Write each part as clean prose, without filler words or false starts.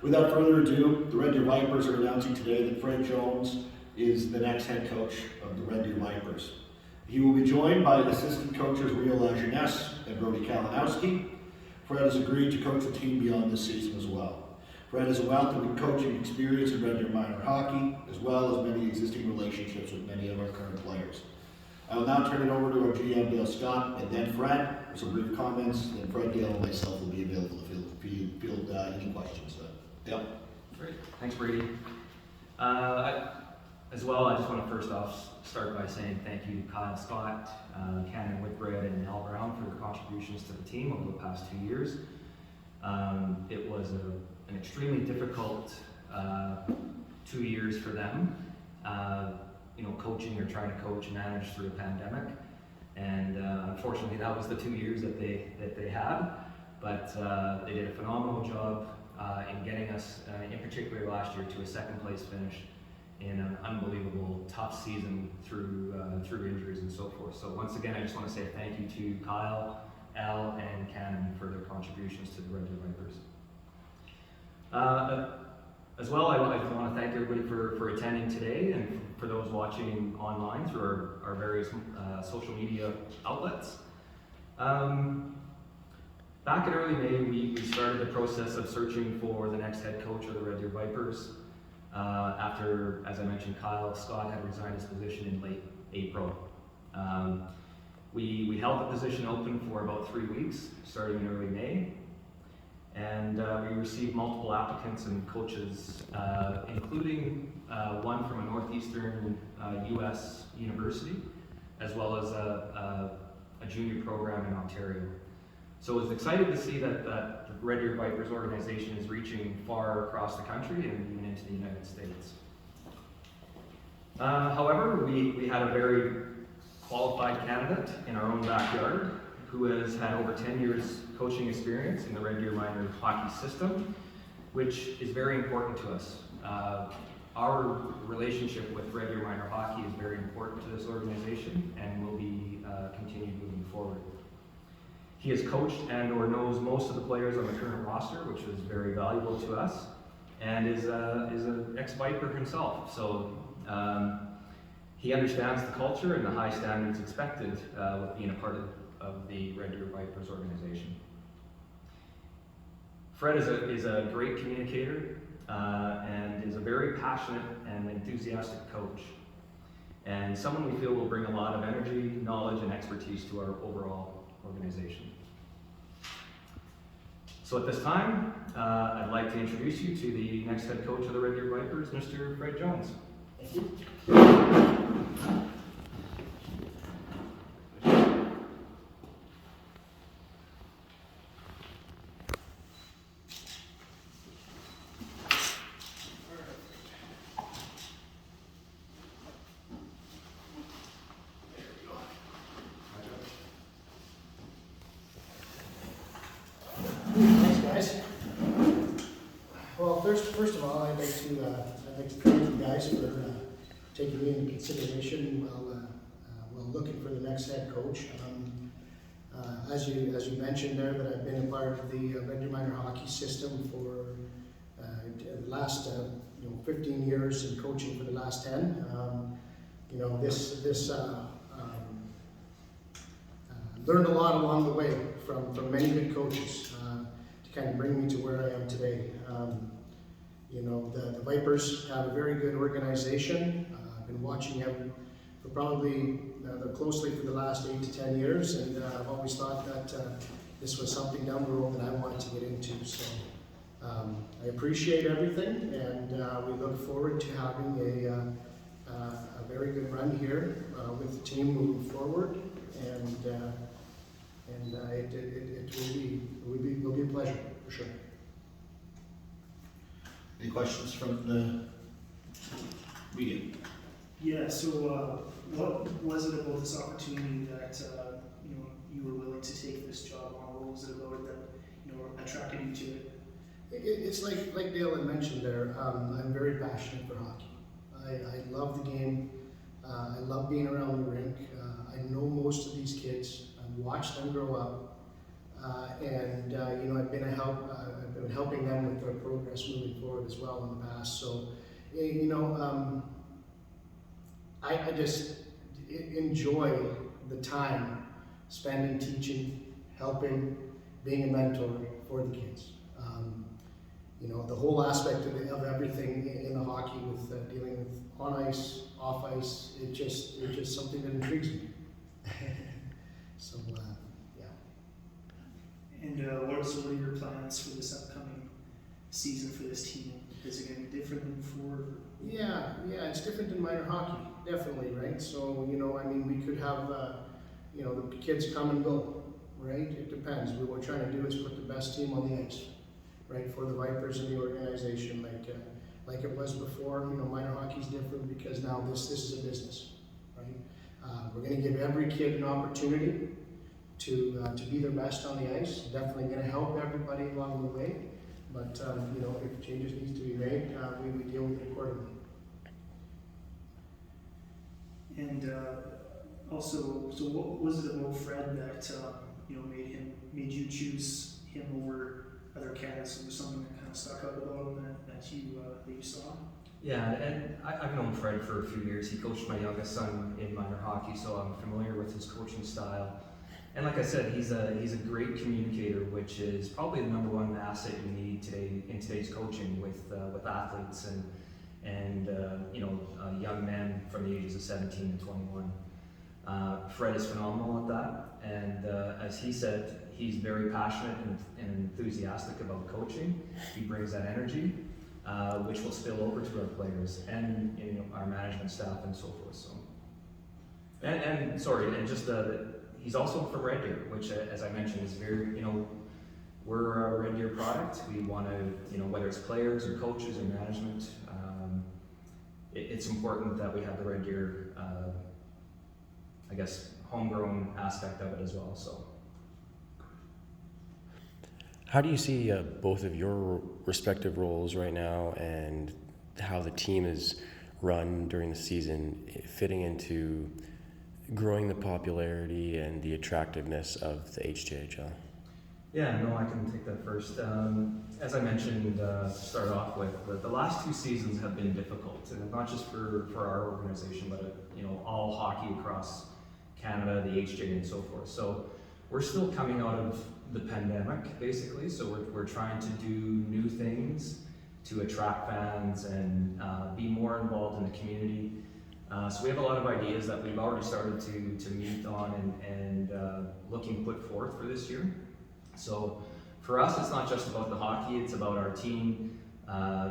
Without further ado, the Red Deer Vipers are announcing today that Fred Jones is the next head coach of the Red Deer Vipers. He will be joined by assistant coaches Lajeunesse and Brody Kalinowski. Fred has agreed to coach the team beyond this season as well. Fred has a wealth of coaching experience in Red Deer minor hockey, as well as many existing relationships with many of our current players. I will now turn it over to our GM, Dale Scott, and then Fred for some brief comments. Then Fred, Dale, and myself will be available to field any questions. Dale. Great. Thanks, Brady. As well, I just want to first off start by saying thank you to Kyle Scott, Canon Whitbread, and Al Brown for their contributions to the team over the past 2 years. It was an extremely difficult 2 years for them. Coaching or trying to coach and manage through a pandemic, and unfortunately that was the 2 years that they had. But they did a phenomenal job in getting us, in particular last year, to a second place finish in an unbelievable tough season through injuries and so forth. So once again, I just want to say thank you to Kyle, Al, and Canon for their contributions to the Red Deer Vipers. As well, I want to thank everybody for attending today, and for those watching online through our various social media outlets. Back in early May, we started the process of searching for the next head coach of the Red Deer Vipers after, as I mentioned, Kyle Scott had resigned his position in late April. We held the position open for about 3 weeks, starting in early May. And we received multiple applicants and coaches, including one from a northeastern U.S. university, as well as a junior program in Ontario. So it was exciting to see that the Red Deer Vipers organization is reaching far across the country and even into the United States. However, we had a very qualified candidate in our own backyard who has had over 10 years coaching experience in the Red Deer minor hockey system, which is very important to us. Our relationship with Red Deer minor hockey is very important to this organization and will be continued moving forward. He has coached and or knows most of the players on the current roster, which is very valuable to us, and is an ex-Viper himself. So he understands the culture and the high standards expected with being a part of the Red Deer Vipers organization. Fred is a great communicator and is a very passionate and enthusiastic coach, and someone we feel will bring a lot of energy, knowledge, and expertise to our overall organization. So at this time, I'd like to introduce you to the next head coach of the Red Deer Vipers, Mr. Fred Jones. Thank you. Thanks, guys. Well, first of all, I'd like to thank you guys for taking me into consideration while looking for the next head coach. As you mentioned there, that I've been a part of the Red Deer minor hockey system for the last 15 years and coaching for the last 10. Learned a lot along the way from many good coaches to kind of bring me to where I am today. The Vipers have a very good organization. I've been watching them for probably closely for the last 8 to 10 years, and I've always thought that this was something down the road that I wanted to get into. So I appreciate everything, and we look forward to having a very good run here with the team moving forward, and it will be a pleasure for sure. Any questions from the media? Yeah. So, what was it about this opportunity that you were willing to take this job on? What was it about it that attracted you to it? It's like Dale had mentioned there. I'm very passionate for hockey. I love the game. I love being around the rink. I know most of these kids. I've watched them grow up. I've been I've been helping them with their progress moving forward as well in the past. So, I just enjoy the time spending teaching, helping, being a mentor for the kids. The whole aspect of everything in the hockey with dealing with on ice, off ice, it's just something that intrigues me. So, yeah. And what are your plans for this upcoming season for this team? Is it going to be different than before? Yeah, it's different than minor hockey, definitely, right? So, we could have, the kids come and go, right? It depends. What we're trying to do is put the best team on the ice, right, for the Vipers and the organization, like it was before. Minor hockey's different because now this is a business, right? We're going to give every kid an opportunity to be their best on the ice. Definitely going to help everybody along the way. But, if changes needs to be made, we deal with it accordingly. And also, so what was it about Fred that made you choose him over other candidates? Was there something that kind of stuck out about him that you saw? Yeah, and I've known Fred for a few years. He coached my youngest son in minor hockey, so I'm familiar with his coaching style. And like I said, he's a great communicator, which is probably the number one asset you need today in today's coaching with athletes and young men from the ages of 17 and 21. Fred is phenomenal at that, and as he said, he's very passionate and enthusiastic about coaching. He brings that energy, which will spill over to our players and our management staff and so forth. So, he's also from Red Deer, which, as I mentioned, is very, we're a Red Deer product. We want to, whether it's players or coaches or management, it's important that we have the Red Deer, homegrown aspect of it as well. So, how do you see both of your respective roles right now and how the team is run during the season fitting into growing the popularity and the attractiveness of the HJHL? Yeah, no, I can take that first. As I mentioned, to start off with, the last two seasons have been difficult, and not just for our organization, but all hockey across Canada, the HJ, and so forth. So we're still coming out of the pandemic, basically. So we're trying to do new things to attract fans and be more involved in the community. So we have a lot of ideas that we've already started to meet on and looking put forth for this year. So for us, it's not just about the hockey, it's about our team,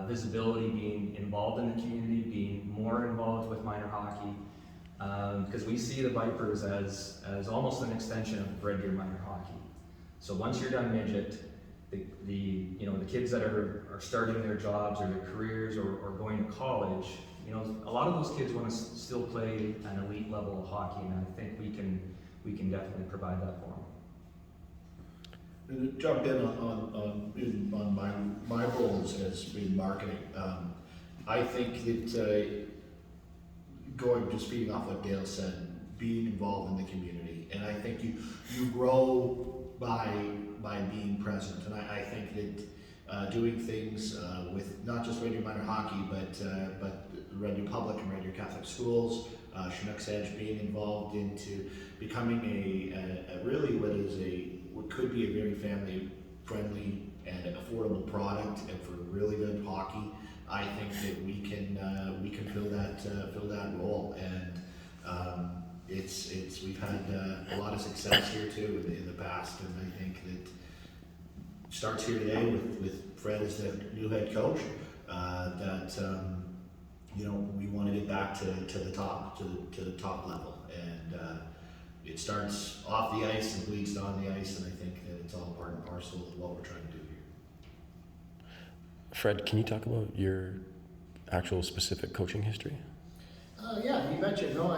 visibility, being involved in the community, being more involved with minor hockey, because we see the Vipers as almost an extension of Red Deer minor hockey. So once you're done midget, the kids that are starting their jobs or their careers or going to college, a lot of those kids want to still play an elite level of hockey, and I think we can definitely provide that for them. And to jump in on my roles as being marketing, I think that just feeding off what Dale said, being involved in the community, and I think you grow by being present, and I think that doing things with not just Red Deer minor hockey, but Red Deer Public and Red Deer Catholic Schools, Chinook's Edge, being involved into becoming a really what could be a very family friendly and affordable product and for really good hockey. I think that we can fill that role, and we've had a lot of success here too in the past, and I think that starts here today with Fred as the new head coach. We want to get back to the top level, and it starts off the ice and bleeds on the ice, and I think that it's all part and parcel of what we're trying to do here. Fred, can you talk about your actual specific coaching history? Yeah, you betcha. No,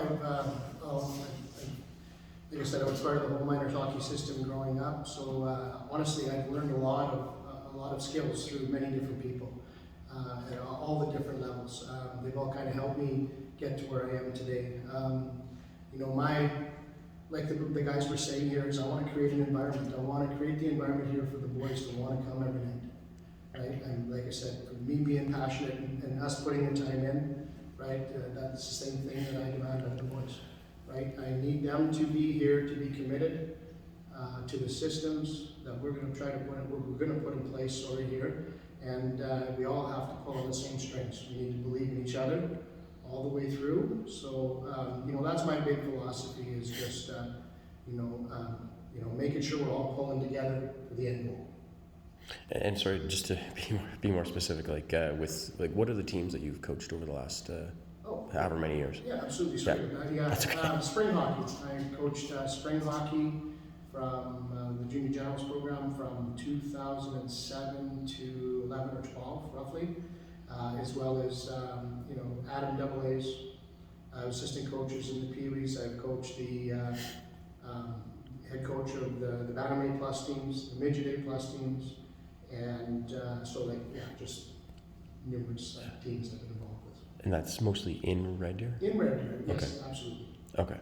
like I said, I was part of the whole minor hockey system growing up. So honestly, I've learned a lot of skills through many different people at all the different levels. They've all kind of helped me get to where I am today. like the guys were saying here, is I want to create an environment. I want to create the environment here for the boys to want to come every night. Right? And like I said, for me being passionate and us putting the time in, right, that's the same thing that I demand of the boys. Right? I need them to be here, to be committed to the systems that we're going to try to put in place over here. And we all have to pull on the same strings. We need to believe in each other all the way through. So, that's my big philosophy, is just, making sure we're all pulling together for the end goal. And sorry, just to be more specific, what are the teams that you've coached over the last however many years? Yeah, absolutely. Sorry. Spring hockey. I coached spring hockey from the junior generals program from 2007 to 11 or 12, roughly, as well as Adam AA's, assistant coaches in the Pee-wees. I've coached the head coach of the Bantam A plus teams, the midget A plus teams, and just numerous teams I've been involved with. And that's mostly in Red Deer? In Red Deer, yes, Okay. absolutely. Okay.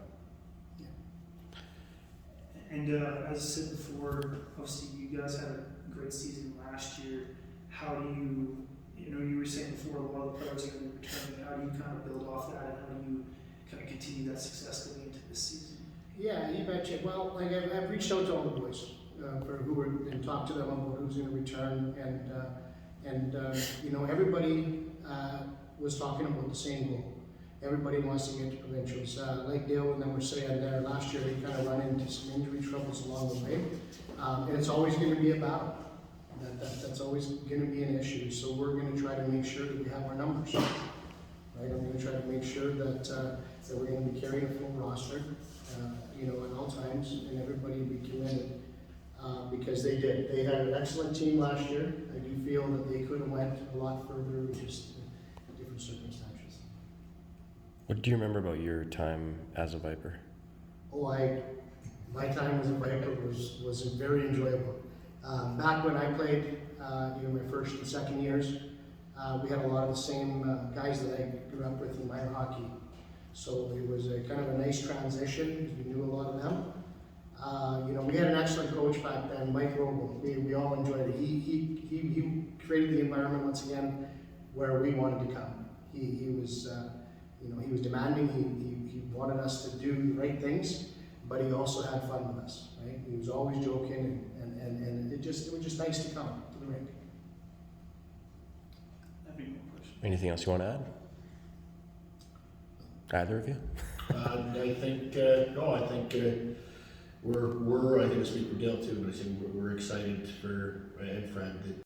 And as I said before, obviously you guys had a great season last year. How do you were saying before, a lot of the players are going to be returning. How do you kind of build off that, and how do you kind of continue that success going into this season? Yeah, you betcha. Well, I've reached out to all the boys and talked to them about who's going to return, and everybody was talking about the same goal. Everybody wants to get to provincials. Like Dale and them were saying there, last year they kind of run into some injury troubles along the way, and it's always going to be a battle. That's always going to be an issue. So we're going to try to make sure that we have our numbers. Right? I'm going to try to make sure that we're going to be carrying a full roster, at all times, and everybody will be committed because they did. They had an excellent team last year. I do feel that they could have went a lot further with just different circumstances. What do you remember about your time as a Viper? My time as a Viper was very enjoyable. Back when I played, my first and second years, we had a lot of the same guys that I grew up with in minor hockey. So it was a kind of a nice transition because we knew a lot of them. We had an excellent coach back then, Mike Roble. We all enjoyed it. He created the environment once again where we wanted to come. He was demanding. He wanted us to do the right things, but he also had fun with us. Right? He was always joking, and it was just nice to come to the rink. Anything else you want to add? Either of you? I think we're I think I speak for Dale too, but I think we're excited for and Fred that